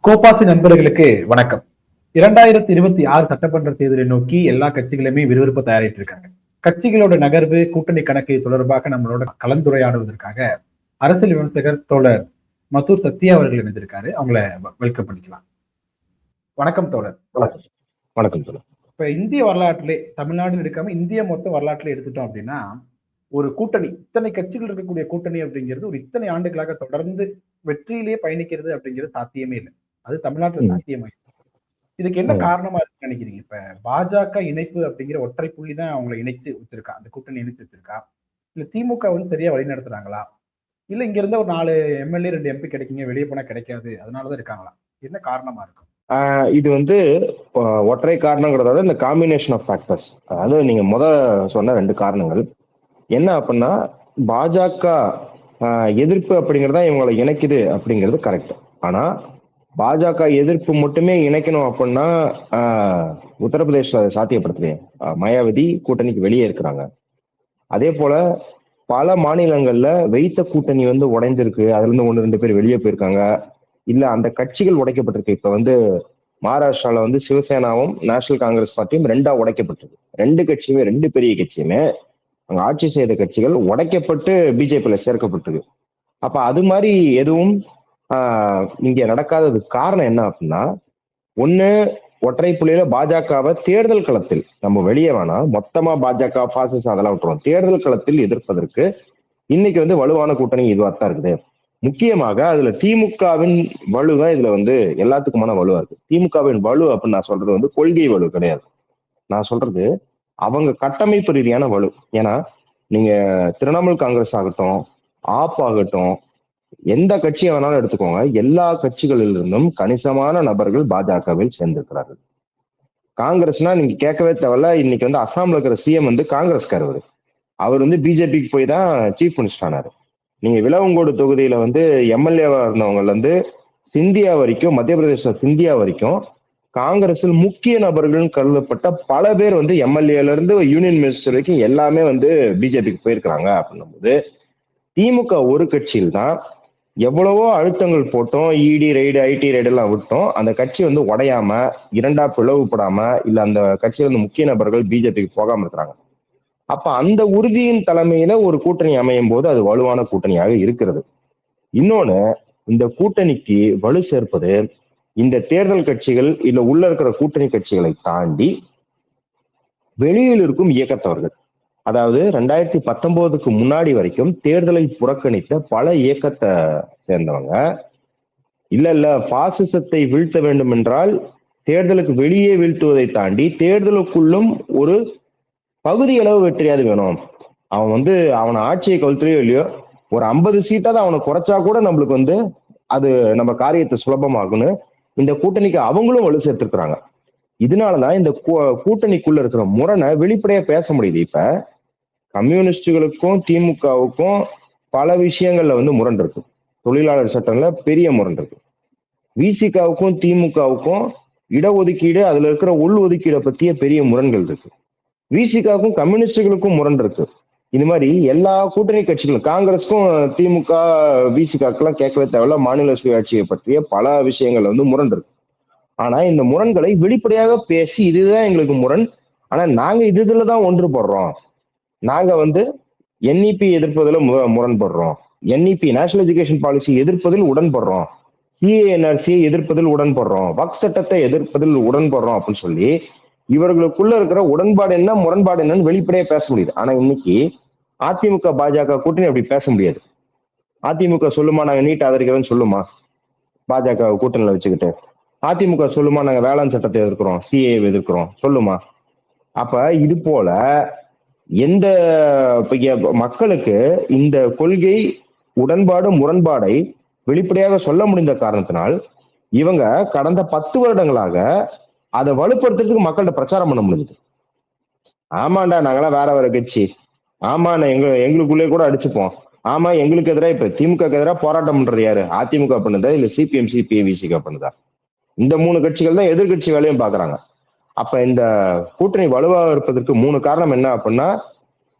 கோபாசி நண்பர்களுக்கு வணக்கம். 2026 சட்டமன்ற தேர்தலை நோக்கி எல்லா கட்சிகளுமே விறுவிறுப்பு தயாரிட்டு இருக்காங்க. கட்சிகளோட நகர்வு, கூட்டணி கணக்கு தொடர்பாக நம்மளோட கலந்துரையாடுவதற்காக அரசியல் விமர்சகர் தோழர் மசூர் சத்யா அவர்கள் இணைந்திருக்காரு. அவங்கள வெல்கம் பண்ணிக்கலாம். வணக்கம் தோழர். வணக்கம் தோழர். இப்ப இந்திய வரலாற்றிலே, தமிழ்நாடு எடுக்காம இந்திய மொத்த வரலாற்றிலே எடுத்துட்டோம் அப்படின்னா, ஒரு கூட்டணி, இத்தனை கட்சிகள் இருக்கக்கூடிய கூட்டணி அப்படிங்கிறது ஒரு இத்தனை ஆண்டுகளாக தொடர்ந்து வெற்றியிலேயே பயணிக்கிறது அப்படிங்கிறது சாத்தியமே இல்லை. அது தமிழ்நாட்டில் சாத்தியமாயிருக்கு. இதுக்கு என்ன காரணமா இருக்குன்னு நினைக்கிறீங்க? இப்ப பாஜக இணைப்பு அப்படிங்கிற ஒற்றை புள்ளி தான் அவங்களை இணைத்து வச்சிருக்கா, அந்த கூட்டணி இணைத்து வச்சிருக்கா? இல்ல திமுக வந்து சரியா வழி நடத்துறாங்களா? இல்ல இங்க இருந்த ஒரு 4 எம்எல்ஏ 2 எம்பி கிடைக்குங்க, வெளியே போனா கிடைக்காது, அதனாலதான் இருக்காங்களா? என்ன காரணமா இருக்கும்? இது வந்து ஒற்றை காரணங்கிறத இந்த காம்பினேஷன் ஆஃப் ஃபேக்டர்ஸ். அதாவது நீங்க சொன்ன 2 காரணங்கள் என்ன அப்படின்னா, பாஜக எதிர்ப்பு அப்படிங்கறத இவங்களை இணைக்குது அப்படிங்கிறது கரெக்ட். ஆனா பாஜக எதிர்ப்பு மட்டுமே இணைக்கணும் அப்படின்னா உத்தரப்பிரதேச சாத்தியப்படுத்தலையே. மாயாவதி கூட்டணிக்கு வெளியே இருக்கிறாங்க. அதே போல பல மாநிலங்கள்ல வைத்த கூட்டணி வந்து உடைந்திருக்கு. அதுல இருந்து 1-2 பேர் வெளியே போயிருக்காங்க. இல்ல அந்த கட்சிகள் உடைக்கப்பட்டிருக்கு. இப்ப வந்து மகாராஷ்டிரால வந்து சிவசேனாவும் நேஷனல் காங்கிரஸ் பார்ட்டியும் 2ஆ உடைக்கப்பட்டிருக்கு. 2 கட்சியுமே, 2 பெரிய கட்சியுமே அங்க ஆட்சி செய்த கட்சிகள் உடைக்கப்பட்டு பிஜேபியில சேர்க்கப்பட்டிருக்கு. அப்ப அது மாதிரி எதுவும் இங்க நடக்காததுக்கு காரணம் என்ன அப்படின்னா, ஒண்ணு ஒற்றை புள்ளியில பாஜகவை தேர்தல் களத்தில், நம்ம வெளியே வேணாம், மொத்தமா பாஜக பாசிச அதெல்லாம் விட்டுரும், தேர்தல் களத்தில் எதிர்ப்பதற்கு இன்னைக்கு வந்து வலுவான கூட்டணி இதுவாகத்தான் இருக்குது. முக்கியமாக அதுல திமுகவின் வலுதான் இதுல வந்து எல்லாத்துக்குமான வலுவா இருக்கு. திமுகவின் வலு அப்படின்னு நான் சொல்றது வந்து கொள்கை வலு கிடையாது. நான் சொல்றது அவங்க கட்டமைப்பு ரீதியான வலு. ஏன்னா நீங்க திரிணாமுல் காங்கிரஸ் ஆகட்டும், ஆப் ஆகட்டும், எந்த கட்சியை வேணாலும் எடுத்துக்கோங்க, எல்லா கட்சிகளிலிருந்தும் கணிசமான நபர்கள் பாஜகவில் சேர்ந்திருக்கிறார்கள். காங்கிரஸ்னா நீங்க கேட்கவே தேவையில்ல. இன்னைக்கு வந்து அசாம்ல இருக்கிற சிஎம் வந்து காங்கிரஸ்காரர். அவர் வந்து பிஜேபிக்கு போய் தான் சீஃப் மினிஸ்டர் ஆனாரு. நீங்க விளவங்கோடு தொகுதியில வந்து எம்எல்ஏவா இருந்தவங்கல இருந்து சிந்தியா வரைக்கும், மத்திய பிரதேச சிந்தியா வரைக்கும் காங்கிரஸில் முக்கிய நபர்கள் கருதப்பட்ட பல பேர் வந்து எம்எல்ஏல இருந்து யூனியன் மினிஸ்டர் வரைக்கும் எல்லாமே வந்து பிஜேபிக்கு போயிருக்கிறாங்க. அப்படின்னும் போது திமுக ஒரு கட்சியில் தான் எவ்வளவோ அழுத்தங்கள் போட்டோம், இடி ரைடு, ஐடி ரைடு எல்லாம் விட்டோம், அந்த கட்சி வந்து உடையாம, 2ஆ பிளவுபடாம, இல்ல அந்த கட்சியில இருந்து முக்கிய நபர்கள் பிஜேபிக்கு போகாம இருக்கிறாங்க. அப்ப அந்த உறுதியின் தலைமையில ஒரு கூட்டணி அமையும் போது அது வலுவான கூட்டணியாக இருக்கிறது. இன்னொன்னு, இந்த கூட்டணிக்கு வலு சேர்ப்பது இந்த தேர்தல் கட்சிகள் இல்ல உள்ள இருக்கிற கூட்டணி கட்சிகளை தாண்டி வெளியில் இருக்கும் இயக்கத்தவர்கள். அதாவது 2019க்கு முன்னாடி வரைக்கும் தேர்தலை புறக்கணித்த பல இயக்கத்தை சேர்ந்தவங்க, இல்ல பாசிசத்தை வீழ்த்த வேண்டும் என்றால் தேர்தலுக்கு வெளியே வீழ்த்துவதை தாண்டி தேர்தலுக்குள்ளும் ஒரு பகுதி அளவு வெற்றியாவது வேணும். அவன் வந்து அவனை ஆட்சியை கவுத்துலையோ இல்லையோ, ஒரு 50 சீட்டாவது அவனை குறைச்சா கூட நம்மளுக்கு வந்து அது நம்ம காரியத்தை சுலபமாகும்னு இந்த கூட்டணிக்கு அவங்களும் வலு சேர்த்திருக்கிறாங்க. இதனாலதான் இந்த கூட்டணிக்குள்ள இருக்கிற முரணை வெளிப்படையா பேச முடியுது. இப்ப கம்யூனிஸ்டுகளுக்கும் திமுகவுக்கும் பல விஷயங்கள்ல வந்து முரண் இருக்கு. தொழிலாளர் சட்டம்ல பெரிய முரண் இருக்கு. விசிகாவுக்கும் திமுகவுக்கும் இடஒதுக்கீடு, அதுல இருக்கிற உள் ஒதுக்கீடை பத்திய பெரிய முரண்கள் இருக்கு. விசிகாவுக்கும் கம்யூனிஸ்டுகளுக்கும் முரண் இருக்கு. இது மாதிரி எல்லா கூட்டணி கட்சிகளும், காங்கிரஸுக்கும் திமுக விசிகாக்கெல்லாம் கேட்கவே தேவையில்ல, மாநில சுயாட்சியை பற்றிய பல விஷயங்கள் வந்து முரண் இருக்கு. ஆனா இந்த முரண்களை வெளிப்படையாக பேசி இதுதான் எங்களுக்கு முரண், ஆனா நாங்க இதுலதான் ஒன்றுபடுறோம், நாங்க வந்து என்இபி எதிர்ப்பதில் முரண்படுறோம், என்இபி நேஷனல் எஜுகேஷன் பாலிசி எதிர்ப்பதில் உடன்படுறோம், சிஏஎன்ஆர்சியை எதிர்ப்பதில் உடன்படுறோம், வக் சட்டத்தை எதிர்ப்பதில் உடன்படுறோம் அப்படின்னு சொல்லி இவர்களுக்குள்ள இருக்கிற உடன்பாடு என்ன, முரண்பாடு என்னன்னு வெளிப்படையா பேச முடியுது. ஆனா இன்னைக்கு அதிமுக பாஜக கூட்டணி அப்படி பேச முடியாது. அதிமுக சொல்லுமா நாங்க நீட் ஆதரிக்கிறோம்னு சொல்லுமா, பாஜக கூட்டணியில வச்சுக்கிட்டு? அதிமுக சொல்லுமா நாங்க வேளாண் சட்டத்தை எதிர்க்கிறோம், சிஏ எதிர்க்கிறோம் சொல்லுமா? அப்ப இது போல எந்த மக்களுக்கு இந்த கொள்கை உடன்பாடு முரண்பாடை வெளிப்படையாக சொல்ல முடிந்த காரணத்தினால் இவங்க கடந்த 10 வருடங்களாக அதை வலுப்படுத்துறதுக்கு மக்கள்கிட்ட பிரச்சாரம் பண்ண முடியுது. ஆமாண்டா நாங்களாம் வேற கட்சி, ஆமா எங்களுக்குள்ளே கூட அடிச்சுப்போம், ஆமா எங்களுக்கு எதிராக இப்ப திமுக எதிராக போராட்டம் பண்றது யாரு, அதிமுக பண்ணுதா இல்ல சிபிஎம் சிபிஐ விசிக பண்ணுதா? இந்த 3 கட்சிகள் தான் எதிர்கட்சி வேலையும் பாக்குறாங்க. அப்ப இந்த கூட்டணி வலுவாக இருப்பதற்கு 3 காரணம் என்ன அப்படின்னா,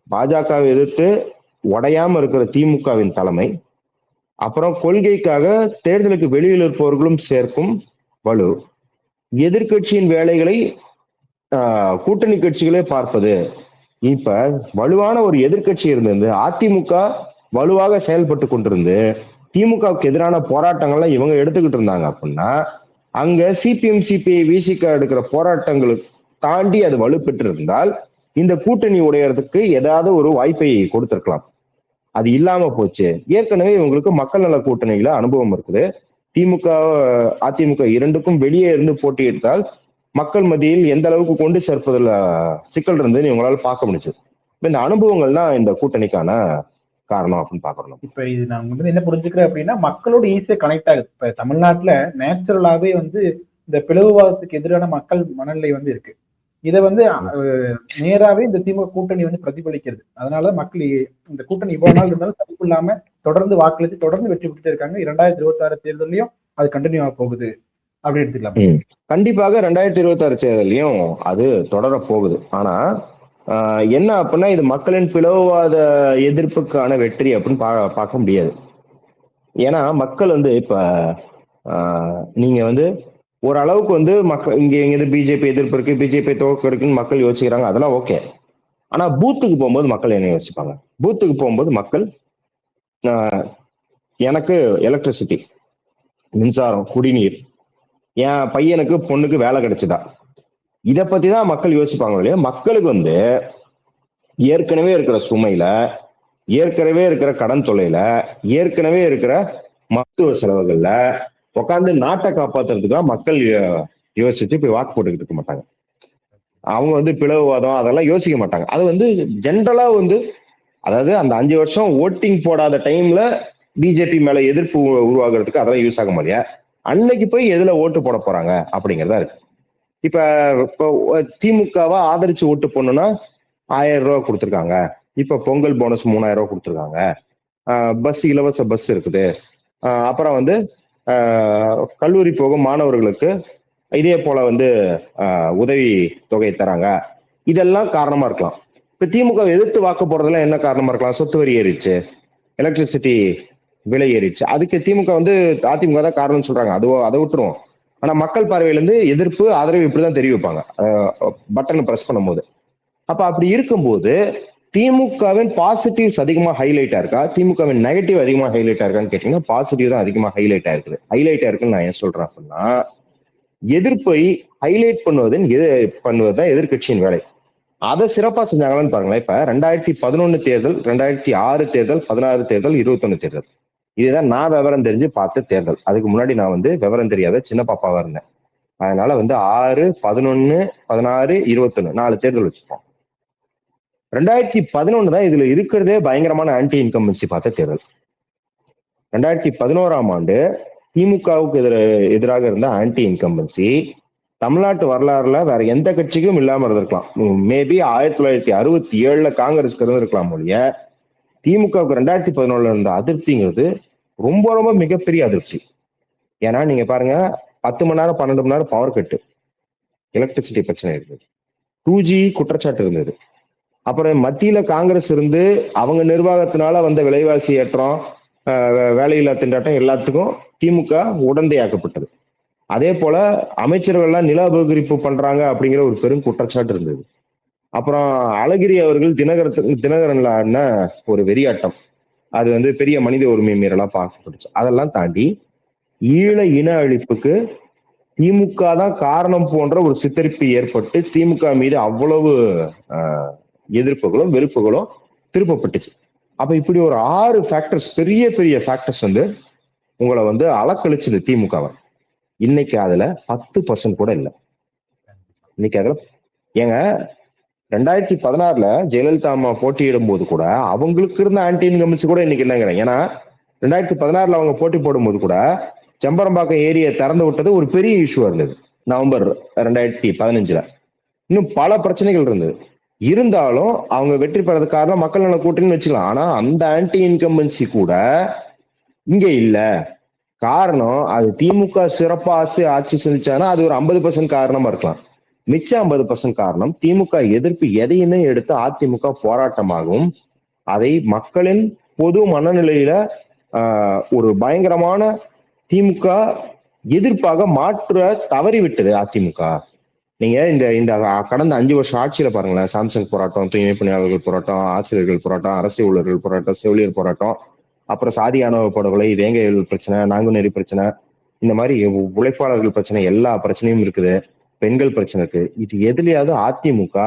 பாஜகவை எதிர்த்து உடையாம இருக்கிற திமுகவின் தலைமை, அப்புறம் கொள்கைக்காக தேர்தலுக்கு வெளியில் இருப்பவர்களும் சேர்க்கும் வலு, எதிர்க்கட்சியின் வேலைகளை கூட்டணி கட்சிகளே பார்ப்பது. இப்ப வலுவான ஒரு எதிர்க்கட்சி இருந்திருந்து அதிமுக வலுவாக செயல்பட்டு கொண்டிருந்து திமுகவுக்கு எதிரான போராட்டங்கள்ல இவங்க எடுத்துக்கிட்டு இருந்தாங்க அப்படின்னா, அங்க சிபிஎம் சிபிஐ விசிக எடுக்கிற போராட்டங்களுக்கு தாண்டி அது வலுப்பெற்று இருந்தால் இந்த கூட்டணி உடையறதுக்கு ஏதாவது ஒரு வாய்ப்பை கொடுத்திருக்கலாம். அது இல்லாம போச்சு. ஏற்கனவே இவங்களுக்கு மக்கள் நல கூட்டணியில அனுபவம் இருக்குது. திமுக அதிமுக இரண்டுக்கும் வெளியே இருந்து போட்டியிட்டால் மக்கள் மத்தியில் எந்த அளவுக்கு கொண்டு சேர்ப்பதில் சிக்கல் இருந்ததுன்னு இவங்களால பார்க்க முடிஞ்சது. இந்த அனுபவங்கள் தான் இந்த கூட்டணிக்கான காரணம் அப்படின்னு பாக்குறோம். இப்ப இது நான் வந்து என்ன புரிஞ்சுக்கிறேன் அப்படின்னா, மக்களோட ஈஸியா கனெக்ட் ஆகுது. இப்ப தமிழ்நாட்டுல நேச்சுரலாவே வந்து இந்த பிளவுவாதத்துக்கு எதிரான மக்கள் மனநிலை வந்து இருக்கு. இதை வந்து நேராவே இந்த திமுக கூட்டணி வந்து பிரதிபலிக்கிறது. அதனால மக்கள் இந்த கூட்டணி இவ்வளவு நாள் இருந்தாலும் தடுப்பு இல்லாம தொடர்ந்து வாக்களித்து தொடர்ந்து வெற்றி பெற்றுட்டே இருக்காங்க. 2026 தேர்தலையும் அது கண்டினியூ ஆக போகுது அப்படின்னு எடுத்துக்கலாம். கண்டிப்பாக 2026 தேர்தலையும் அது தொடர போகுது. ஆனா என்ன அப்படின்னா, இது மக்களின் பிளவுவாத எதிர்ப்புக்கான வெற்றி அப்படின்னு பார்க்க முடியாது. ஏன்னா மக்கள் வந்து இப்ப நீங்க வந்து ஓரளவுக்கு வந்து மக்கள் இங்க பிஜேபி எதிர்ப்பு இருக்கு, பிஜேபி துவக்கம் இருக்குன்னு மக்கள் யோசிக்கிறாங்க, அதெல்லாம் ஓகே. ஆனா பூத்துக்கு போகும்போது மக்கள் என்ன யோசிப்பாங்க? பூத்துக்கு போகும்போது மக்கள் எனக்கு எலக்ட்ரிசிட்டி, மின்சாரம், குடிநீர், என் பையனுக்கு பொண்ணுக்கு வேலை கிடைச்சதா, இதை பத்தி தான் மக்கள் யோசிப்பாங்க இல்லையா? மக்களுக்கு வந்து ஏற்கனவே இருக்கிற சுமையில, ஏற்கனவே இருக்கிற கடன் தொல்லையில, ஏற்கனவே இருக்கிற மருத்துவ செலவுகள்ல உட்காந்து நாட்டை காப்பாத்துறதுக்காக மக்கள் யோசிச்சு போய் வாக்கு போட்டுக்கிட்டு இருக்க மாட்டாங்க. அவங்க வந்து பிளவுவாதம் அதெல்லாம் யோசிக்க மாட்டாங்க. அது வந்து ஜென்ரலா வந்து, அதாவது அந்த 5 வருஷம் ஓட்டிங் போடாத டைம்ல பிஜேபி மேல எதிர்ப்பு உருவாக்குறதுக்கு அதெல்லாம் யூஸ் ஆக முடியாது. அன்னைக்கு போய் எதுல ஓட்டு போட போறாங்க அப்படிங்கிறதா இருக்கு. இப்போ திமுகவா ஆதரிச்சு ஓட்டு போடணும்னா 1000 ரூபாய் கொடுத்துருக்காங்க. இப்ப பொங்கல் போனஸ் 3000 ரூபாய் கொடுத்துருக்காங்க. பஸ் இலவச பஸ் இருக்குது. அப்புறம் வந்து கல்லூரி போகும் மாணவர்களுக்கு இதே போல வந்து உதவி தொகை தராங்க. இதெல்லாம் காரணமா இருக்கலாம். இப்ப திமுக எதிர்த்து வாக்கு போறதுல என்ன காரணமா இருக்கலாம்? சொத்து வரி ஏறிச்சு, எலக்ட்ரிசிட்டி விலை ஏறிச்சு. அதுக்கு திமுக வந்து அதிமுக தான் காரணம்னு சொல்றாங்க. அதை விட்டுருவோம். ஆனா மக்கள் பார்வையில இருந்து எதிர்ப்பு ஆதரவு இப்படிதான் தெரிவிப்பாங்க பட்டனை பிரஸ் பண்ணும்போது. அப்ப அப்படி இருக்கும்போது திமுகவின் பாசிட்டிவ்ஸ் அதிகமா ஹைலைட்டா இருக்கா, திமுகவின் நெகட்டிவ் அதிகமா ஹைலைட்டா இருக்கான்னு கேட்டீங்கன்னா பாசிட்டிவ் தான் அதிகமா ஹைலைட்டா இருக்குது. ஹைலைட்டா இருக்குன்னு நான் ஏன் சொல்றேன் அப்படின்னா, எதிர்ப்பை ஹைலைட் பண்ணுவதுதான் எதிர்கட்சியின் வேலை. அதை சிறப்பா செஞ்சாங்களான்னு பாருங்களேன். இப்ப 2011 தேர்தல், 2006 தேர்தல், 16 தேர்தல், 21 தேர்தல், இதுதான் நான் விவரம் தெரிஞ்சு பார்த்த தேர்தல். அதுக்கு முன்னாடி நான் வந்து விவரம் தெரியாத சின்ன பாப்பாவா இருந்தேன். அதனால வந்து 6, 11, 16, 21 4 தேர்தல் வச்சுப்போம். 2011 தான் இதுல இருக்கிறதே பயங்கரமான ஆன்டி இன்கம்பன்சி பார்த்த தேர்தல். 2011ஆம் ஆண்டு திமுகவுக்கு எதிராக இருந்த ஆன்டி இன்கம்பன்சி தமிழ்நாட்டு வரலாறுல வேற எந்த கட்சிக்கும் இல்லாம இருந்திருக்கலாம். மேபி 1967 காங்கிரஸ்க்கு இருந்திருக்கலாம் ஒழிய, திமுகவுக்கு 2011 இருந்த அதிருப்திங்கிறது ரொம்ப ரொம்ப மிகப்பெரிய அதிர்ச்சி. ஏன்னா நீங்க பாருங்க, 10 மணி நேரம் 12 மணி நேரம் பவர் கட்டு, எலக்ட்ரிசிட்டி பிரச்சனை இருந்தது, 2G குற்றச்சாட்டு இருந்தது. அப்புறம் மத்தியில காங்கிரஸ் இருந்து அவங்க நிர்வாகத்தினால வந்த விலைவாசி ஏற்றம், வேலையில்லா திண்டாட்டம் எல்லாத்துக்கும் திமுக உடந்தையாக்கப்பட்டது. அதே போல அமைச்சர்கள்லாம் நில அபகரிப்பு பண்றாங்க அப்படிங்கிற ஒரு பெரும் குற்றச்சாட்டு இருந்தது. அப்புறம் அழகிரி அவர்கள் தினகரன்ல ஒரு வெறியாட்டம், அது வந்து பெரிய மனித உரிமை மீறலா பார்க்கப்பட்டுச்சு. அதெல்லாம் தாண்டி ஈழ இன அழிப்புக்கு திமுக தான் காரணம் போன்ற ஒரு சித்தரிப்பு ஏற்பட்டு திமுக மீது அவ்வளவு எதிர்ப்புகளும் வெறுப்புகளும் திருப்பப்பட்டுச்சு. அப்ப இப்படி ஒரு 6 ஃபேக்டர்ஸ், பெரிய பெரிய ஃபேக்டர்ஸ் வந்து உங்களை வந்து அலக்கழிச்சது திமுகவை. இன்னைக்கு அதுல 10% கூட இல்லை. இன்னைக்கு அதுல ஏங்க 2016 ஜெயலலிதா அம்மா போட்டியிடும் போது கூட அவங்களுக்கு இருந்த ஆன்டி இன்கம்பன்சி கூட இன்னைக்கு என்னங்கிறேன். ஏன்னா 2016 அவங்க போட்டி போடும்போது கூட செம்பரம்பாக்கம் ஏரியை திறந்து விட்டது ஒரு பெரிய இஷ்யூ இருந்தது. நவம்பர் 2015 இன்னும் பல பிரச்சனைகள் இருந்தது. இருந்தாலும் அவங்க வெற்றி பெறதுக்கு காரணம் மக்கள் நல கூட்டணின்னு வச்சுக்கலாம். ஆனா அந்த ஆன்டி இன்கம்பன்சி கூட இங்க இல்ல. காரணம், அது திமுக சிறப்பா ஆட்சி செஞ்சானா அது ஒரு 50% காரணமா இருக்கலாம். மிச்சம் 50% காரணம் திமுக எதிர்ப்பு எதையுமே எடுத்து அதிமுக போராட்டமாகவும் அதை மக்களின் பொது மனநிலையில ஒரு பயங்கரமான திமுக எதிர்ப்பாக மாற்ற தவறிவிட்டது அதிமுக. நீங்க இந்த இந்த கடந்த 5 வருஷம் ஆட்சியில பாருங்களேன், சாம்சங் போராட்டம், தூய்மை பணியாளர்கள் போராட்டம், ஆசிரியர்கள் போராட்டம், அரசு ஊழியர்கள் போராட்டம், செவிலியர் போராட்டம், அப்புறம் சாதி ஆணவ படுகொலை, வேங்கைகள் பிரச்சனை, நாங்குநேரி பிரச்சனை, இந்த மாதிரி உழைப்பாளர்கள் பிரச்சனை, எல்லா பிரச்சனையும் இருக்குது. பெண்கள் பிரச்சனை இருக்கு. இது எதுலயாவது அதிமுக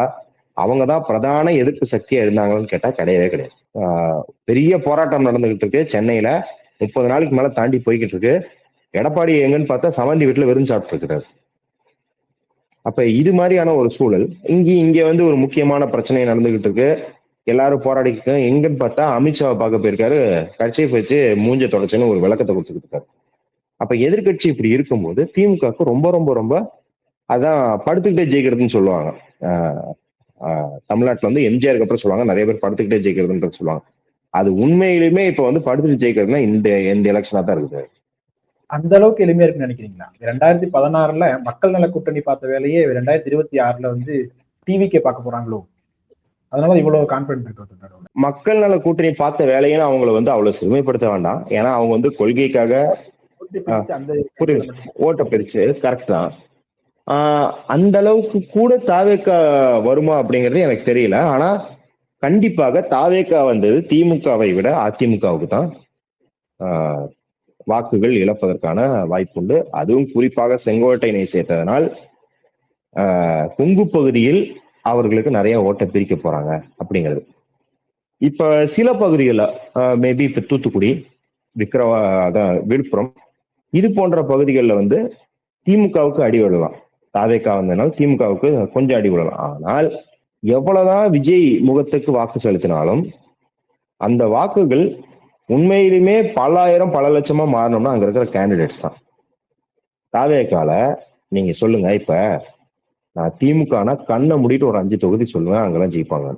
அவங்கதான் பிரதான எதிர்ப்பு சக்தியா இருந்தாங்கன்னு கேட்டா கிடையவே கிடையாது. பெரிய போராட்டம் நடந்துகிட்டு இருக்கு சென்னையில, 30 நாளைக்கு மேல தாண்டி போய்கிட்டு இருக்கு. எடப்பாடி எங்கன்னு பார்த்தா சமந்தி வீட்டுல விருந்து சாப்பிட்டு இருக்கிறாரு. அப்ப இது மாதிரியான ஒரு சூழல் இங்க வந்து ஒரு முக்கியமான பிரச்சனை நடந்துகிட்டு இருக்கு. எல்லாரும் போராடிக்கிட்டு எங்கன்னு பார்த்தா அமித்ஷாவை பார்க்க போயிருக்காரு, கட்சியை வச்சு மூஞ்ச தொடச்சுன்னு ஒரு விளக்கத்தை கொடுத்துக்கிட்டு இருக்காரு. அப்ப எதிர்கட்சி இப்படி இருக்கும்போது திமுகவுக்கு ரொம்ப ரொம்ப ரொம்ப அதான் படுத்துக்கிட்டே ஜெயிக்கிறதுன்னு சொல்லுவாங்க. தமிழ்நாட்டுல வந்து எம்ஜிஆருக்கு அப்புறம் சொல்லுவாங்க, நிறைய பேர் படுத்துக்கிட்டே ஜெயிக்கிறதுன்னு சொல்லுவாங்க. அது உண்மையிலுமே இப்ப வந்து படுத்துட்டு ஜெயிக்கிறதுனா இந்த எலெக்ஷனா தான் இருக்குது. அந்த அளவுக்கு எளிமையா இருக்குன்னு நினைக்கிறீங்களா? 2016 மக்கள் நல கூட்டணி பார்த்த வேலையே 2026 வந்து டிவிக்கே பார்க்க போறாங்களோ? அதனால இவ்வளவு கான்பிடன்ட் இருக்கு. மக்கள் நல கூட்டணி பார்த்த வேலைன்னு அவங்களை வந்து அவ்வளவு சிறுமைப்படுத்த வேண்டாம். ஏன்னா அவங்க வந்து கொள்கைக்காக ஓட்ட பிரிச்சு கரெக்ட் தான். அந்த அளவுக்கு கூட தாவேக்கா வருமா அப்படிங்கிறது எனக்கு தெரியல. ஆனா கண்டிப்பாக தாவேக்கா வந்தது திமுகவை விட அதிமுகவுக்கு தான் வாக்குகள் இழப்பதற்கான வாய்ப்புண்டு. அதுவும் குறிப்பாக செங்கோட்டையனை சேர்த்ததனால் கொங்கு பகுதியில் அவர்களுக்கு நிறைய ஓட்டை பிரிக்க போறாங்க அப்படிங்கிறது. இப்ப சில பகுதிகளில் மேபி இப்ப தூத்துக்குடி, விழுப்புரம் இது போன்ற பகுதிகளில் வந்து திமுகவுக்கு அடி விழலாம். தாவேக்கா வந்ததுனால திமுகவுக்கு கொஞ்சம் அடி விழலாம். ஆனால் எவ்வளவுதான் விஜய் முகத்துக்கு வாக்கு செலுத்தினாலும் அந்த வாக்குகள் உண்மையிலுமே பல லட்சமா மாறணும்னா அங்க இருக்கிற கேண்டிடேட்ஸ் தான். தாவேக்கால நீங்க சொல்லுங்க, இப்ப நான் திமுகனா கண்ணை மூடிட்டு ஒரு 5 தொகுதி சொல்லுவேன், அங்கெல்லாம் ஜெயிப்பாங்க.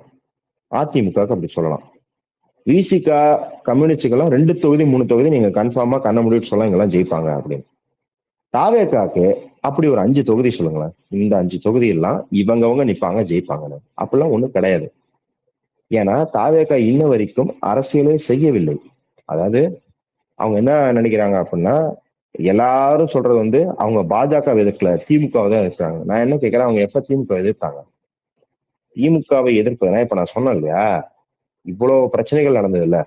அதிமுகவுக்கு அப்படி சொல்லலாம். விசிகா கம்யூனிஸ்டுக்கெல்லாம் 2 தொகுதி 3 தொகுதி நீங்க கன்ஃபார்மா கண்ணை மூடிட்டு சொல்லலாம், இங்கெல்லாம் ஜெயிப்பாங்க அப்படின்னு. தாவேக்காக்கு அப்படி ஒரு 5 தொகுதி சொல்லுங்களேன், இந்த 5 தொகுதி எல்லாம் இவங்கவங்க நிப்பாங்க ஜெயிப்பாங்கன்னு. அப்படிலாம் ஒண்ணும் கிடையாது. ஏன்னா தாவேக்கா இன்ன வரைக்கும் அரசியலே செய்யவில்லை. அதாவது அவங்க என்ன நினைக்கிறாங்க அப்படின்னா, எல்லாரும் சொல்றது வந்து அவங்க பாஜக எதிர்க்கல, திமுகவை தான் எதிர்க்கிறாங்க. நான் என்ன கேட்கிறேன், அவங்க எப்ப திமுக எதிர்த்தாங்க? திமுகவை எதிர்ப்பதுனா இப்ப நான் சொன்னேன் இல்லையா, இவ்வளவு பிரச்சனைகள் நடந்தது இல்ல,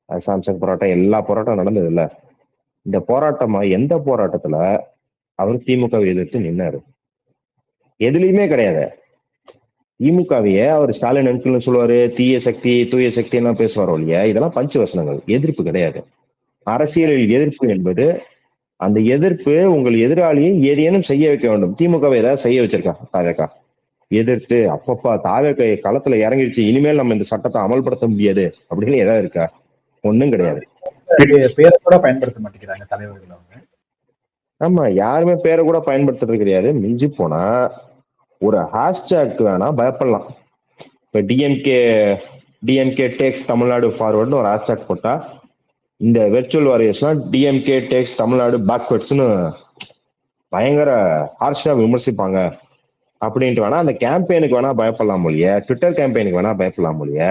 சாம்சங் போராட்டம், எல்லா போராட்டம் நடந்தது இல்ல. இந்த போராட்டமா எந்த போராட்டத்துல அவர் திமுகவை எதிர்த்து நின்னாரு? எதுலையுமே கிடையாது. திமுகவையே அவர் ஸ்டாலின் அனுப்புன்னு சொல்லுவாரு, தீய சக்தி தூய சக்தி எல்லாம் பேசுவாரோ இல்லையா, இதெல்லாம் பஞ்ச வசனங்கள், எதிர்ப்பு கிடையாது. அரசியலில் எதிர்ப்பு என்பது அந்த எதிர்ப்பு உங்கள் எதிராளியை ஏதேனும் செய்ய வைக்க வேண்டும். திமுகவை ஏதாவது செய்ய வச்சிருக்கா தாவேக்கா? எதிர்த்து அப்பப்பா தாவேக்கா களத்துல இறங்கிடுச்சு, இனிமேல் நம்ம இந்த சட்டத்தை அமல்படுத்த முடியாது அப்படின்னு ஏதாவது இருக்கா? ஒண்ணும் கிடையாது. பேரை கூட பயன்படுத்த மாட்டேங்கிறாங்க தலைவர்கள் அவங்க. ஆமா, யாருமே பேரை கூட பயன்படுத்துறது கிடையாது. மிஞ்சி போனா ஒரு ஹேஷ்டேக் வேணா பயப்படலாம். இப்ப டிஎம்கே டேக்ஸ் தமிழ்நாடு ஃபார்வர்ட்னு ஒரு ஹேஷ்டேக் போட்டா இந்த வெர்ச்சுவல் வாரியர்ஸ்லாம் டிஎம்கே டேக்ஸ் தமிழ்நாடு பேக்வர்ட்ஸ்னு பயங்கர ஹார்ஷா விமர்சிப்பாங்க அப்படின்ட்டு வேணா அந்த கேம்பெயினுக்கு வேணா பயப்படலாம் மொழிய, ட்விட்டர் கேம்பெயினுக்கு வேணா பயப்படலாம் மொழிய,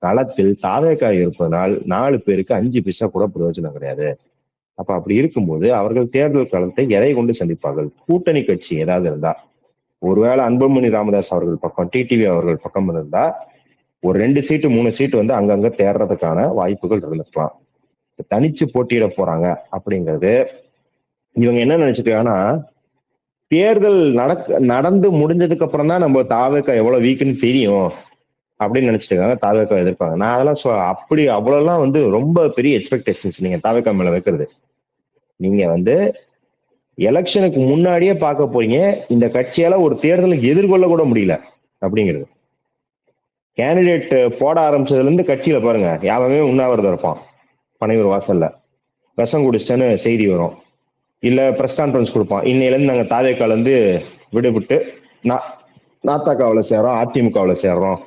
களத்தில் தாவேக்கா இருப்பதனால் 4 பேருக்கு 5 பைசா கூட பிரயோஜனம் கிடையாது. அப்ப அப்படி இருக்கும்போது அவர்கள் தேர்தல் களத்தை எதை கொண்டு சந்திப்பார்கள்? கூட்டணி கட்சி ஏதாவது இருந்தா, ஒருவேளை அன்புமணி ராமதாஸ் அவர்கள் பக்கம், டிடிவி அவர்கள் பக்கம் இருந்தா ஒரு 2 சீட்டு 3 சீட்டு வந்து அங்கங்க தேர்றதுக்கான வாய்ப்புகள் இருந்திருக்கலாம். தனிச்சு போட்டியிட போறாங்க அப்படிங்கிறது இவங்க என்ன நினைச்சிருக்காங்கன்னா, தேர்தல் நடந்து முடிஞ்சதுக்கு அப்புறம் தான் நம்ம தாவேக்கா எவ்வளவு வீக்குன்னு தெரியும் அப்படின்னு நினைச்சிட்டு இருக்காங்க. தாவேக்கா எதிர்ப்பாங்க. நான் அதெல்லாம் அப்படி அவ்வளவுலாம் வந்து ரொம்ப பெரிய எக்ஸ்பெக்டேஷன்ஸ் நீங்க தாவேக்கா மேல வைக்கிறது. நீங்க வந்து எலெக்ஷனுக்கு முன்னாடியே பார்க்க போறீங்க, இந்த கட்சியால ஒரு தேர்தலுக்கு எதிர்கொள்ள கூட முடியல அப்படிங்கிறது. கேண்டிடேட் போட ஆரம்பிச்சதுல இருந்து கட்சியில பாருங்க, யாருமே உண்ணாவிரதம் இருப்பான் பனையூர் வாசல்ல, விஷம் குடிச்சிட்டேன்னு செய்தி வரும், இல்ல பிரஸ் கான்ஃபரன்ஸ் கொடுப்பான், இன்னையில இருந்து நாங்க தாவேக்கால இருந்து விடுபட்டு நாத்தாக்காவில் சேர்றோம், அதிமுகவில் சேர்றோம்,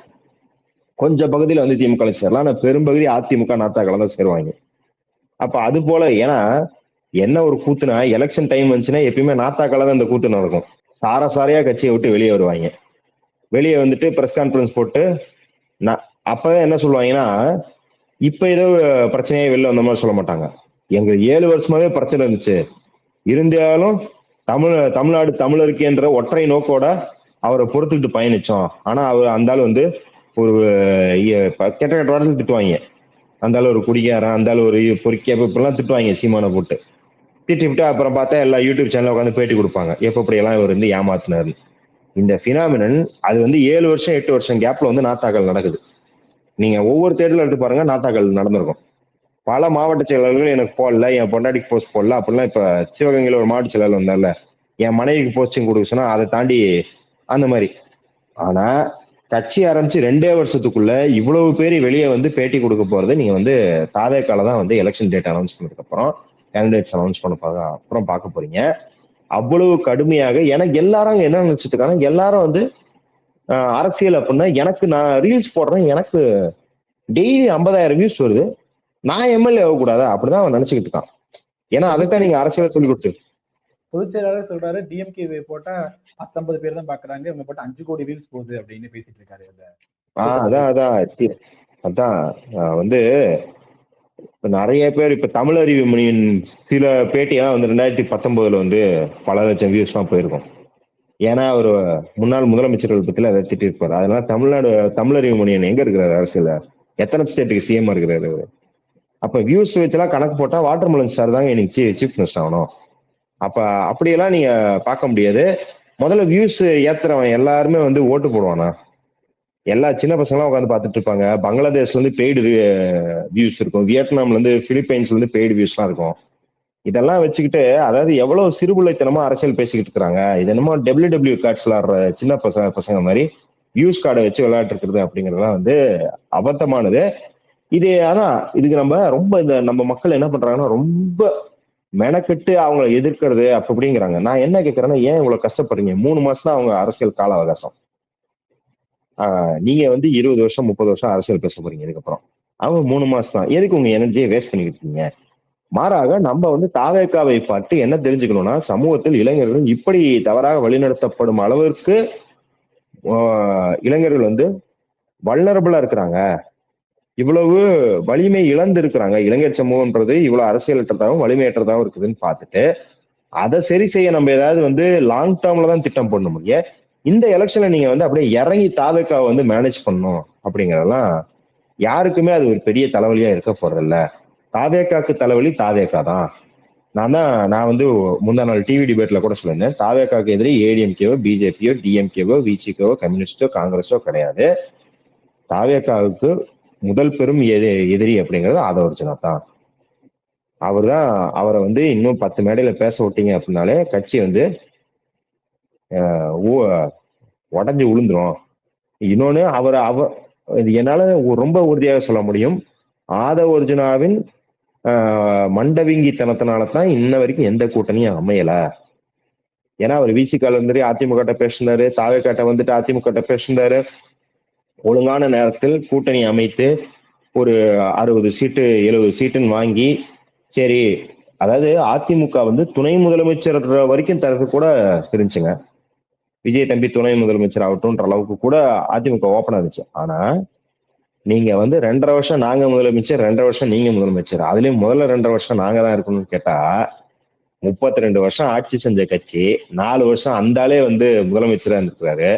கொஞ்சம் பகுதியில வந்து திமுக சேரலாம், ஆனா பெரும்பகுதி அதிமுக நாத்தாக்கால தான் சேருவாங்க. அப்ப அது போல, ஏன்னா என்ன ஒரு கூத்துனா, எலெக்ஷன் டைம் வந்துச்சுன்னா எப்பயுமே நாத்தாக்கால தான் இந்த கூத்து நடக்கும். சாரையா கட்சியை விட்டு வெளியே வருவாங்க. வெளியே வந்துட்டு பிரஸ் கான்ஃபரன்ஸ் போட்டு அப்பதான் என்ன சொல்லுவாங்கன்னா, இப்ப ஏதோ பிரச்சனையே வெளில வந்த மாதிரி சொல்ல மாட்டாங்க. எங்க 7 வருஷமாவே பிரச்சனை இருந்துச்சு, இருந்தாலும் தமிழ்நாடு தமிழருக்கு என்ற ஒற்றை நோக்கோட அவரை பொறுத்துக்கிட்டு பயணிச்சோம். ஆனா அவர் அந்த ஆள் வந்து ஒரு கெட்ட கெட்ட வாரத்தில் திட்டுவாங்க. அந்த ஆள் ஒரு குடிக்காரன், அந்த ஆள் ஒரு பொறுக்கியா இப்பெல்லாம் திட்டுவாங்க சீமானை போட்டு. திட்டிவிட்டு அப்புறம் பார்த்தா எல்லா யூடியூப் சேனல்ல உட்காந்து பேட்டி கொடுப்பாங்க. எப்படி எல்லாம் இவர் வந்து ஏமாத்தினாரு. இந்த பினாமினன் அது வந்து 7 வருஷம் 8 வருஷம் கேப்ல வந்து நாத்தாக்கள் நடக்குது. நீங்க ஒவ்வொரு தேர்தலும் எடுத்து பாருங்க, நாத்தாக்கள் நடந்திருக்கும். பல மாவட்ட செயலாளர்கள் எனக்கு போடல, என் பொண்டாட்டிக்கு போஸ்ட் போடல அப்படிலாம். இப்ப சிவகங்கையில ஒரு மாவட்ட செயலாளர் வந்தால என் மனைவிக்கு போஸ்டிங் கொடுக்க சொன்னா அதை தாண்டி அந்த மாதிரி. ஆனா கட்சி ஆரம்பிச்சு 2 வருஷத்துக்குள்ள இவ்வளவு பேர் வெளியே வந்து பேட்டி கொடுக்க போறது நீங்க வந்து தாவேக்கால தான் வந்து எலெக்ஷன் டேட் அனௌன்ஸ் பண்ணதுக்கு அப்புறம் கேண்டிடேட்ஸ் அனௌன்ஸ் பண்ண அப்புறம் பார்க்க போறீங்க. அவ்வளவு கடுமையாக எனக்கு எல்லாரும் என்ன நினைச்சிட்டு இருக்காங்க, எல்லாரும் வந்து அரசியல் அப்படின்னா எனக்கு நான் ரீல்ஸ் போடுறேன், எனக்கு டெய்லி 50,000 வியூஸ் வருது, நான் எம்எல்ஏ ஆகக்கூடாதா அப்படிதான் அவன் நினைச்சுக்கிட்டு இருக்கான். ஏன்னா அதைத்தான் நீங்க அரசியல சொல்லி கொடுத்து பொதுச் செயலாளர் சொல்றாரு டிஎம்கே போட்டா 19 பேர் தான் பாக்குறாங்க, இவங்க போட்டா 5 கோடி ரீல்ஸ் போகுது அப்படின்னு பேசிட்டு இருக்காரு. அதான் வந்து நிறைய பேர் இப்ப தமிழ் அறிவு மணியின் சில பேட்டியெல்லாம் வந்து 2019 வந்து பல லட்சம் வியூஸ் எல்லாம் போயிருக்கும். ஏன்னா அவர் முன்னாள் முதலமைச்சர்கள் பத்தில அதை திட்டி இருப்பாரு. அதனால தமிழ் அறிவு மணியன் எங்க இருக்கிறாரு, அரசியல எத்தனை ஸ்டேட்டுக்கு சிஎம் இருக்கிறாரு. அப்ப வியூஸ் வச்செல்லாம் கணக்கு போட்டா வாட்டர்மெலன் சார் தாங்க இன்னைக்கு சீஃப் மினிஸ்டர் ஆகணும். அப்ப அப்படியெல்லாம் நீங்க பார்க்க முடியாது. முதல்ல வியூஸ் ஏத்துறவன் எல்லாருமே வந்து ஓட்டு போடுவானா? எல்லா சின்ன பசங்களாம் உட்காந்து பார்த்துட்டு இருப்பாங்க. பங்களாதேஷ்ல இருந்து பெய்டு வியூஸ் இருக்கும், வியட்நாம்ல இருந்து பிலிப்பைன்ஸ்ல இருந்து பெய்டு வியூஸ் எல்லாம் இருக்கும். இதெல்லாம் வச்சுக்கிட்டு அதாவது எவ்வளவு சிறுபிள்ளைத்தனமா அரசியல் பேசிக்கிட்டு இருக்காங்க. இது என்னமோ டபிள்யூ கார்ட்ஸ் விளையாடுற சின்ன பசங்க மாதிரி வியூஸ் கார்டை வச்சு விளையாட்டு இருக்கிறது அப்படிங்கறதுலாம் வந்து அபத்தமானது. இது ஆனா இதுக்கு நம்ம ரொம்ப இந்த நம்ம மக்கள் என்ன பண்றாங்கன்னா ரொம்ப மெனக்கெட்டு அவங்களை எதிர்க்கிறது அப்படிங்கிறாங்க. நான் என்ன கேட்கறேன்னா, ஏன் இவ்வளவு கஷ்டப்படுறீங்க? 3 மாசம் தான் அவங்க அரசியல் கால அவகாசம். நீங்க வந்து 20 வருஷம் 30 வருஷம் அரசியல் பேச போறீங்க இதுக்கப்புறம். அவங்க 3 மாசம் தான். எதுக்கு உங்க எனர்ஜியை வேஸ்ட் பண்ணிக்கிட்டு இருக்கீங்க? மாறாக நம்ம வந்து தாவேக்காவை பார்த்து என்ன தெரிஞ்சுக்கணும்னா, சமூகத்தில் இளைஞர்கள் இப்படி தவறாக வழிநடத்தப்படும் அளவிற்கு இளைஞர்கள் வந்து வல்னரபிளா இருக்கிறாங்க, இவ்வளவு வலிமை இழந்து இருக்கிறாங்க, இளைஞர் சமூகம்ன்றது இவ்வளவு அரசியலற்றதாகவும் வலிமையற்றதாகவும் இருக்குதுன்னு பார்த்துட்டு அதை சரி செய்ய நம்ம ஏதாவது வந்து லாங் டேர்ம்ல தான் திட்டம் போட முடியும். இந்த எலெக்ஷன்ல நீங்க வந்து அப்படியே இறங்கி தாவேக்காவை வந்து மேனேஜ் பண்ணணும் அப்படிங்கறதெல்லாம் யாருக்குமே அது ஒரு பெரிய தலைவலியா இருக்க போறதில்ல. தாவேக்காக்கு தலைவலி தாவேக்கா தான். நான் வந்து முந்தா நாள் டிவி டிபேட்ல கூட சொல்லியிருந்தேன், தாவேக்காக்கு எதிரி ஏடிஎம்கேவோ பிஜேபியோ டிஎம்கேவோ விசிகேவோ கம்யூனிஸ்டோ காங்கிரஸோ கிடையாது. தாவேக்காவுக்கு முதல் பெரும் எதிரி அப்படிங்கிறது ஆதவர்ஜுனா தான். அவரை வந்து இன்னும் 10 மேடையில பேச விட்டீங்க அப்படின்னாலே கட்சி வந்து உடஞ்சு விழுந்துரும். இன்னொன்னு என்னால ரொம்ப உறுதியாக சொல்ல முடியும், ஆதவர்ஜுனாவின் மண்டவிங்கித்தனத்தினாலதான் இன்ன வரைக்கும் எந்த கூட்டணியும் அமையல. ஏன்னா அவர் விசிகால இருந்து அதிமுக பேசினாரு, தாவேக்காட்ட வந்துட்டு அதிமுக பேசினாரு. ஒழுங்கான நேரத்தில் கூட்டணி அமைத்து ஒரு 60 சீட்டு 70 சீட்டுன்னு வாங்கி, சரி அதாவது அதிமுக வந்து துணை முதலமைச்சர் வரைக்கும் தரது கூட தெரிஞ்சுங்க, விஜய் தம்பி துணை முதலமைச்சர் ஆகட்டும்ன்ற அளவுக்கு கூட அதிமுக ஓப்பனா இருந்துச்சு. ஆனா நீங்க வந்து 2.5 வருஷம் நாங்க முதலமைச்சர், 2.5 வருஷம் நீங்க முதலமைச்சர், அதுலயும் முதல்ல 2.5 வருஷம் நாங்க தான் இருக்கணும்னு கேட்டா, 32 வருஷம் ஆட்சி செஞ்ச கட்சி 4 வருஷம் அந்தாலே வந்து முதலமைச்சரா இருந்திருக்கிறாரு.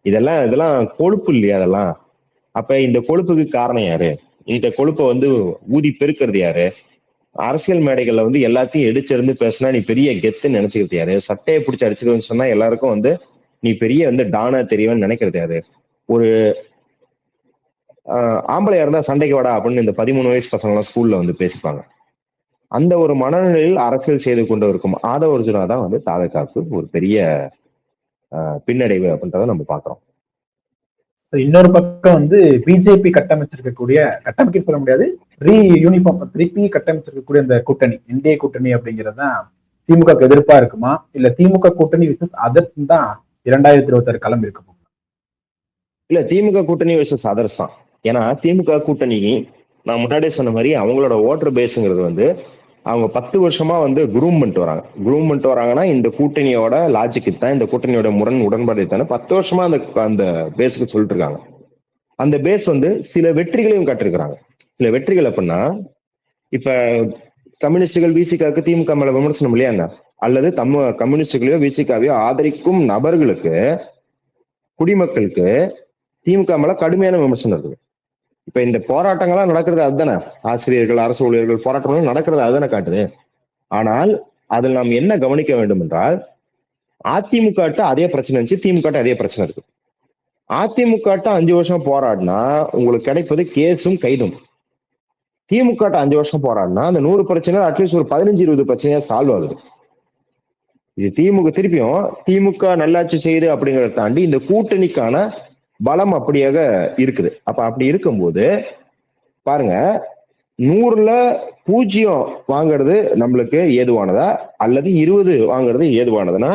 இதெல்லாம் கொழுப்பு இல்லையா அதெல்லாம்? அப்ப இந்த கொழுப்புக்கு காரணம் யாரு? இந்த கொழுப்பை வந்து ஊதி பெருக்கிறது யாரு? அரசியல் மேடைகள்ல வந்து எல்லாத்தையும் எடுச்சிருந்து பேசினா நீ பெரிய கெத்துன்னு நினைச்சுக்கிறது யாரு? சட்டையை பிடிச்சி அடிச்சுக்கணும்னு சொன்னா எல்லாருக்கும் வந்து நீ பெரிய வந்து டானா தெரியவன்னு நினைக்கிறது யாரு? ஒரு ஆம்பளையா இருந்தா சண்டைக்கு வாடா அப்படின்னு இந்த 13 வயசு பசங்க எல்லாம் ஸ்கூல்ல வந்து பேசிப்பாங்க. அந்த ஒரு மனநிலையில் அரசியல் செய்து கொண்டு இருக்கும் ஆதவர்ஜுனா தான் வந்து தாவேக்காவுக்கு ஒரு பெரிய பின்னடைவு அப்படின்றத நம்ம பாக்குறோம். இன்னொரு பக்கம் வந்து பிஜேபி கட்டமைக்க சொல்ல முடியாது, திருப்பி கட்டமைச்சிருக்கக்கூடிய இந்த கூட்டணி என்டிஏ கூட்டணி அப்படிங்கறதுதான் திமுக எதிர்ப்பா இருக்குமா, இல்ல திமுக கூட்டணி விசஸ் அதர்ஸ் தான் 2026 களம் இருக்கு? இல்ல, திமுக கூட்டணி விசஸ் அதர்ஸ் தான். ஏன்னா திமுக கூட்டணி நான் முன்னாடியே சொன்ன மாதிரி அவங்களோட ஓட்டர் பேஸுங்கிறது வந்து அவங்க 10 வருஷமா வந்து குரூம் பண்ணிட்டு வராங்கன்னா இந்த கூட்டணியோட லாஜிக்கு தான், இந்த கூட்டணியோட உடன்பாடு தானே 10 வருஷமா அந்த பேஸுக்கு சொல்லிட்டு இருக்காங்க. அந்த பேஸ் வந்து சில வெற்றிகளையும் காட்டிருக்கிறாங்க. சில வெற்றிகள் அப்படின்னா, இப்ப கம்யூனிஸ்டுகள் விசிகாக்கு திமுக மேல விமர்சனம் இல்லையா? அல்லது கம்யூனிஸ்டுகளையோ விசிகாவையோ ஆதரிக்கும் நபர்களுக்கு, குடிமக்களுக்கு திமுக மேல கடுமையான விமர்சனம் இருக்குது. இப்ப இந்த போராட்டங்கள்லாம் நடக்கிறது அதுதானே, ஆசிரியர்கள், அரசு ஊழியர்கள் போராட்டங்கள் நடக்கிறது அதுதானே காட்டுது. ஆனால் அதில் நாம் என்ன கவனிக்க வேண்டும் என்றால், அதிமுக அதே பிரச்சனை இருந்துச்சு, திமுக அதே பிரச்சனை இருக்கு. அதிமுக 5 வருஷம் போராடினா உங்களுக்கு கிடைப்பது கேஸும் கைதும். திமுக 5 வருஷம் போராடினா அந்த 100 பிரச்சனை அட்லீஸ்ட் ஒரு 15-20 பிரச்சனையா சால்வ் ஆகுது. இது திருப்பியும் திமுக நல்லாட்சி செய்யுது அப்படிங்கறத தாண்டி இந்த கூட்டணிக்கான பலம் அப்படியாக இருக்குது. அப்ப அப்படி இருக்கும்போது பாருங்க, 100ல 0 வாங்குறது நம்மளுக்கு ஏதுவானதா அல்லது 20 வாங்குறது ஏதுவானதுன்னா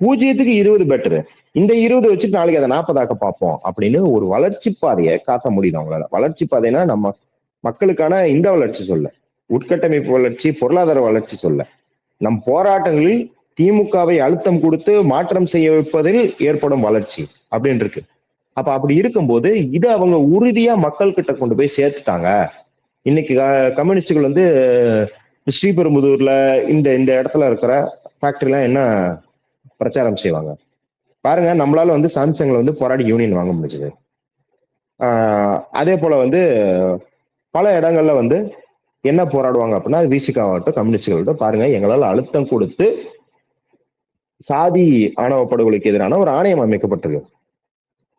0க்கு 20 பெட்டரு. இந்த 20 வச்சுட்டு நாளைக்கு அதை 40 ஆக்க பார்ப்போம் அப்படின்னு ஒரு வளர்ச்சி பாதையை காட்ட முடியும் அவங்களால. வளர்ச்சி பாதைனா நம்ம மக்களுக்கான இந்த வளர்ச்சி சொல்ல, உட்கட்டமைப்பு வளர்ச்சி, பொருளாதார வளர்ச்சி சொல்ல, நம் போராட்டங்களில் திமுகவை அழுத்தம் கொடுத்து மாற்றம் செய்ய வைப்பதில் ஏற்படும் வளர்ச்சி அப்படின்னு இருக்கு. அப்ப அப்படி இருக்கும்போது இதை அவங்க உறுதியா மக்கள் கிட்ட கொண்டு போய் சேர்த்துட்டாங்க. இன்னைக்கு கம்யூனிஸ்டுகள் ஸ்ரீபெரும்புதூர்ல இந்த இந்த இடத்துல இருக்கிற ஃபேக்டரிலாம் என்ன பிரச்சாரம் செய்வாங்க பாருங்க. நம்மளால சாம்சங்ல போராடி யூனியன் வாங்க முடிஞ்சது. அதே போல பல இடங்கள்ல என்ன போராடுவாங்க அப்படின்னா, விசிகாவட்டும் கம்யூனிஸ்டுகள்கிட்ட பாருங்க, எங்களால் அழுத்தம் கொடுத்து சாதி ஆணவ படுகொலைக்கு எதிரான ஒரு ஆணையம் அமைக்கப்பட்டிருக்கு,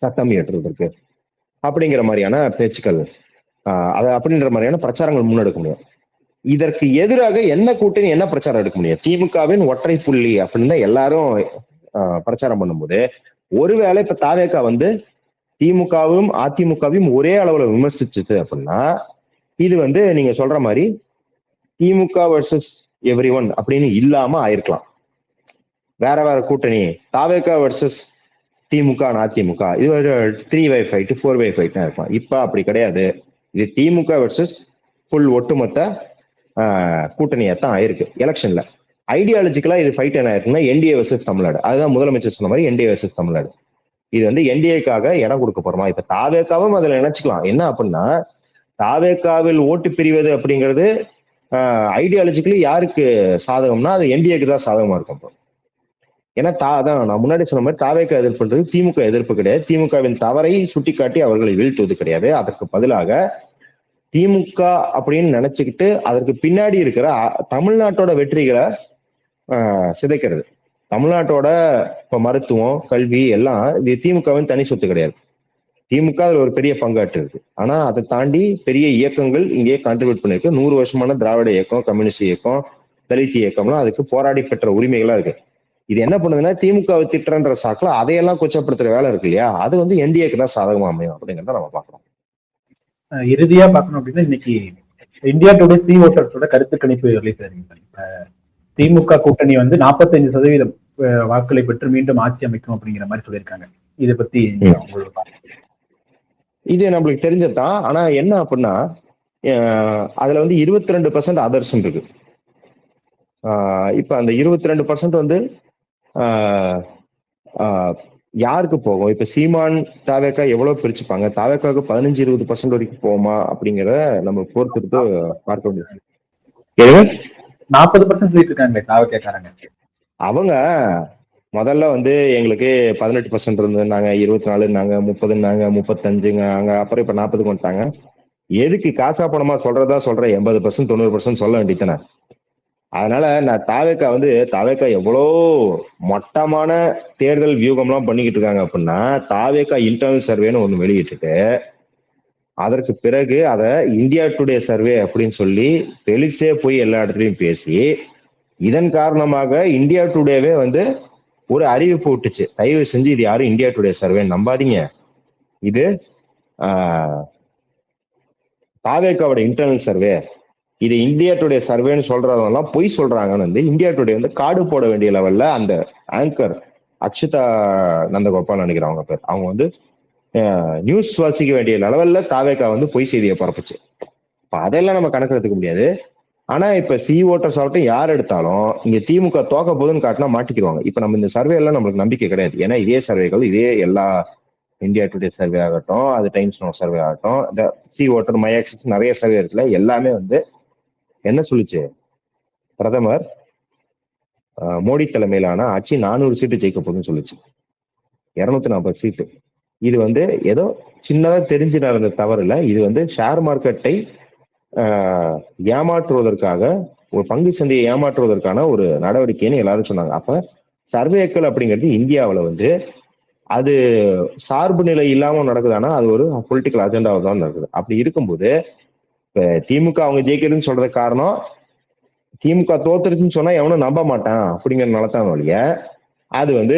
சட்டம் இயற்றுவதற்கு அப்படிங்கிற மாதிரியான பேச்சுக்கள், அதை அப்படின்ற மாதிரியான பிரச்சாரங்கள் முன்னெடுக்க முடியும். இதற்கு எதிராக என்ன கூட்டணி என்ன பிரச்சாரம் எடுக்க முடியும்? திமுகவின் ஒற்றை புள்ளி அப்படின்னு எல்லாரும் பிரச்சாரம் பண்ணும்போது, ஒருவேளை இப்ப தாவேகா திமுகவும் அதிமுகவும் ஒரே அளவுல விமர்சிச்சுது அப்படின்னா, இது நீங்க சொல்ற மாதிரி திமுக வர்சஸ் எவ்ரி ஒன் அப்படின்னு இல்லாம ஆயிருக்கலாம். வேற வேற கூட்டணி, தாவேகா வர்சஸ் திமுக அதிமுக, இது ஒரு 3-way ஃபைட் 4-way ஃபைட் இருக்கலாம். இப்ப அப்படி கிடையாது. இது திமுக வர்சஸ் ஃபுல் ஒட்டுமொத்த கூட்டணியாத்தான் ஆயிருக்கு. எலெக்ஷன்ல ஐடியாலஜிக்கலா இது ஃபைட் என்ன ஆயிருக்குன்னா, என்டிஏ வர்சஸ் தமிழ்நாடு. அதுதான் முதலமைச்சர் சொன்ன மாதிரி என்டிஏ வர்சஸ் தமிழ்நாடு. இது என்டிஏக்காக இடம் கொடுக்க போறோமா? இப்ப தாவேகாவும் அதுல நினைச்சுக்கலாம். என்ன அப்படின்னா, தாவேகாவில் ஓட்டு பிரிவது அப்படிங்கிறது ஐடியாலஜிக்கலி யாருக்கு சாதகம்னா அது என்டிஏக்கு தான் சாதகமா இருக்கும். ஏன்னா அதான் நான் முன்னாடி சொன்ன மாதிரி தாவேகா எதிர்ப்புன்றது திமுக எதிர்ப்பு கிடையாது. திமுகவின் தவறை சுட்டிக்காட்டி அவர்களை வீழ்த்துவது கிடையாது. அதற்கு பதிலாக திமுக அப்படின்னு நினைச்சுக்கிட்டு அதற்கு பின்னாடி இருக்கிற தமிழ்நாட்டோட வெற்றிகளை சிதைக்கிறது. தமிழ்நாட்டோட இப்ப மருத்துவம், கல்வி எல்லாம் இது திமுகவின் தனி சொத்து கிடையாது. திமுக அதுல ஒரு பெரிய பங்காற்று இருக்கு. ஆனா அதை தாண்டி பெரிய இயக்கங்கள் இங்கேயே கான்ட்ரிபியூட் பண்ணிருக்கு. 100 வருஷமான திராவிட இயக்கம், கம்யூனிஸ்ட் இயக்கம், தலித் இயக்கம்லாம் அதுக்கு போராடி பெற்ற உரிமைகளா இருக்கு. இது என்ன பண்ணுதுன்னா, திமுகவை திட்டுறன்ற சாக்குல அதையெல்லாம் கொச்சப்படுத்துற வேலை இருக்கு இல்லையா, அது என்டிஏக்கு தான் சாதகமா அமையும் அப்படிங்கிறத நம்ம பாக்குறோம். இறுதியா பார்க்கணும் அப்படின்னா, இன்னைக்கு இந்தியா டுடே சி ஓட்டர்ஸோட கருத்து கணிப்பு ரிலீஸ் ஆயிருங்க. திமுக கூட்டணி 45% வாக்குகளை பெற்று மீண்டும் ஆட்சி அமைக்கும் அப்படிங்கிற மாதிரி சொல்லியிருக்காங்க. இதை பத்தி இது நம்மளுக்கு தெரிஞ்சதுதான். ஆனா என்ன அப்படின்னா, அதுல 22% அதர்ஸ் இருக்கு. இப்ப அந்த 22% யாருக்கு போகும்? இப்ப சீமான் தாவேக்கா எவ்வளவு பிரிச்சுப்பாங்க? தாவேக்காவுக்கு 15-20% வரைக்கும் போகுமா அப்படிங்கிற நம்ம பொறுத்துட்டு பார்க்க முடியும். 40% இருக்காங்க தாவேக்காரங்க. அவங்க முதல்ல எங்களுக்கு 18% இருந்தாங்க, 24 30 35 அப்புறம் இப்ப 40 வந்துட்டாங்க. எதுக்கு காசா பணமா சொல்றதா சொல்ற 80% 90% சொல்ல வேண்டியதானே. அதனால நான் தாவேக்கா எவ்வளோ மொட்டமான தேர்தல் வியூகம்லாம் பண்ணிக்கிட்டு இருக்காங்க அப்படின்னா, தாவேக்கா இன்டர்னல் சர்வேன்னு ஒண்ணு வெளியிட்டுட்டு அதற்கு பிறகு அதை இந்தியா டுடே சர்வே அப்படின்னு சொல்லி பெலிக்ஸே போய் எல்லா இடத்துலையும் பேசி, இதன் காரணமாக இந்தியா டுடேவே ஒரு அறிவிப்பு விட்டுச்சு, தயவு செஞ்சு இது யாரும் இந்தியா டுடே சர்வேன்னு நம்பாதீங்க, இது தாவேக்காவோட இன்டர்னல் சர்வே, இது இந்தியா டுடே சர்வேன்னு சொல்றதெல்லாம் பொய் சொல்றாங்கன்னு இந்தியா டுடே கார்டு போட வேண்டிய லெவல்ல அந்த ஆங்கர் அக்ஷிதா நந்தகோபால் நினைக்கிறேன் அவங்க பேர், அவங்க நியூஸ் வாசிக்க வேண்டிய லெவல்ல தாவேக்கா பொய் செய்தியை பரப்புச்சு. இப்ப அதெல்லாம் நம்ம கணக்கு எடுத்துக்க முடியாது. ஆனா இப்ப சி ஓட்டர்ஸ் ஆகட்டும் யார் எடுத்தாலும் இங்க திமுக தோக்க போதுன்னு காட்டினா மாட்டிக்கிடுவாங்க. இப்ப நம்ம இந்த சர்வே எல்லாம் நம்மளுக்கு நம்பிக்கை கிடையாது. ஏன்னா இதே சர்வேகள், இதே எல்லா இந்தியா டுடே சர்வே ஆகட்டும், அது டைம்ஸ் நோ சர்வே ஆகட்டும், இந்த சி ஓட்டர் மை ஆக்சிஸ் நிறைய சர்வே இருக்குல்ல, எல்லாமே என்ன சொல்லுச்சு, பிரதமர் மோடி தலைமையிலான ஆட்சி 400 சீட்டு ஜெயிக்க போகுதுன்னு சொல்லுச்சு. 240 சீட்டு. இது வந்து ஏதோ சின்னதா தெரிஞ்சு நடந்த தவறு இல்லை. இது வந்து ஷேர் மார்க்கெட்டை ஏமாற்றுவதற்காக, ஒரு பங்கு சந்தையை ஏமாற்றுவதற்கான ஒரு நடவடிக்கைன்னு எல்லாரும் சொன்னாங்க. அப்ப சர்வேக்கள் அப்படிங்கிறது இந்தியாவில் வந்து அது சார்பு நிலை இல்லாம நடக்குதானா அது ஒரு பொலிட்டிக்கல் அஜெண்டாவை தான் நடக்குது. அப்படி இருக்கும்போது இப்ப திமுக அவங்க ஜெயிக்கிறதுன்னு சொல்றது காரணம், திமுக தோத்துருச்சுன்னு சொன்னா எவனும் நம்ப மாட்டான் அப்படிங்கிறதுனால தான் வழிய, அது வந்து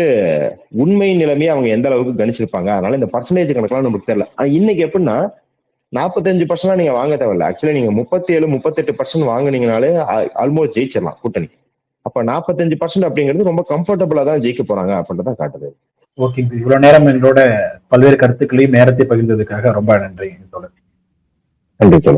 உண்மை நிலைமையை அவங்க எந்த அளவுக்கு கணிச்சிருப்பாங்க. அதனால இந்த பர்சன்டேஜ் கணக்கெல்லாம் நமக்கு தெரியல. ஆனா இன்னைக்கு எப்படின்னா 45% நீங்க வாங்க தேவையில்ல. ஆக்சுவலி நீங்க 37-38% வாங்குனீங்கனாலே ஆல்மோஸ்ட் ஜெயிச்சிடலாம் கூட்டணி. அப்ப 45% அப்படிங்கிறது ரொம்ப கம்ஃபர்டபுளா தான் ஜெயிக்க போறாங்க அப்படின்றத காட்டுது. ஓகே, இவ்வளவு நேரம் எங்களோட பல்வேறு கருத்துக்களையும் நேரத்தை பகிர்ந்ததுக்காக ரொம்ப நன்றி. நன்றி.